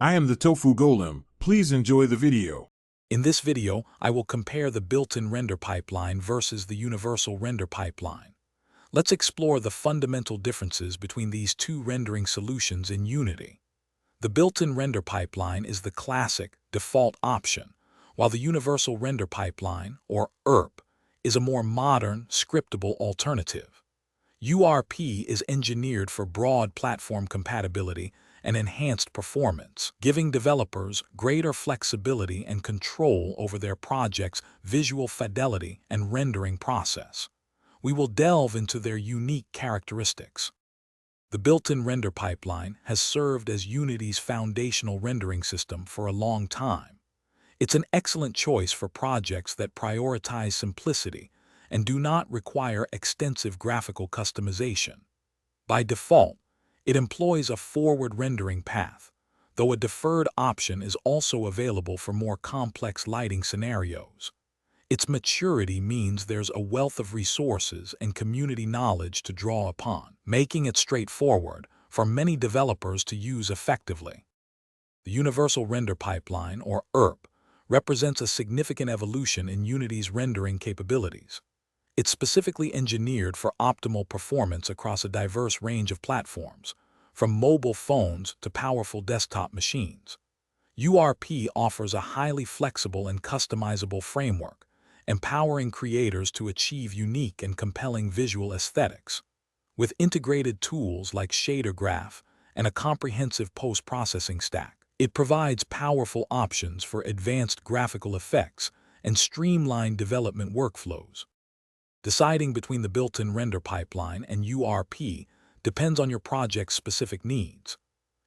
I am the Tofu Golem. Please enjoy the video. In this video, I will compare the built-in render pipeline versus the universal render pipeline. Let's explore the fundamental differences between these two rendering solutions in Unity. The built-in render pipeline is the classic, default option, while the universal render pipeline, or URP, is a more modern, scriptable alternative. URP is engineered for broad platform compatibility and enhanced performance, giving developers greater flexibility and control over their project's visual fidelity and rendering process. We will delve into their unique characteristics. The built-in render pipeline has served as Unity's foundational rendering system for a long time. It's an excellent choice for projects that prioritize simplicity and do not require extensive graphical customization. By default, it employs a forward rendering path, though a deferred option is also available for more complex lighting scenarios. Its maturity means there's a wealth of resources and community knowledge to draw upon, making it straightforward for many developers to use effectively. The Universal Render Pipeline, or URP, represents a significant evolution in Unity's rendering capabilities. It's specifically engineered for optimal performance across a diverse range of platforms, from mobile phones to powerful desktop machines. URP offers a highly flexible and customizable framework, empowering creators to achieve unique and compelling visual aesthetics. With integrated tools like Shader Graph and a comprehensive post-processing stack, it provides powerful options for advanced graphical effects and streamlined development workflows. Deciding between the built-in render pipeline and URP depends on your project's specific needs.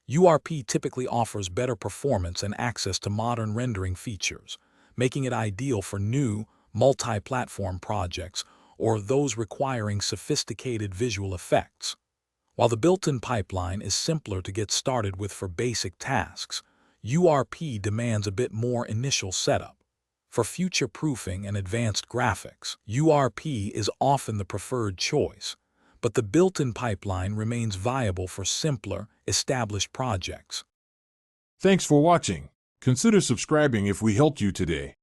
URP typically offers better performance and access to modern rendering features, making it ideal for new, multi-platform projects or those requiring sophisticated visual effects. While the built-in pipeline is simpler to get started with for basic tasks, URP demands a bit more initial setup. For future-proofing and advanced graphics, URP is often the preferred choice, but the built-in pipeline remains viable for simpler, established projects. Thanks for watching. Consider subscribing if we helped you today.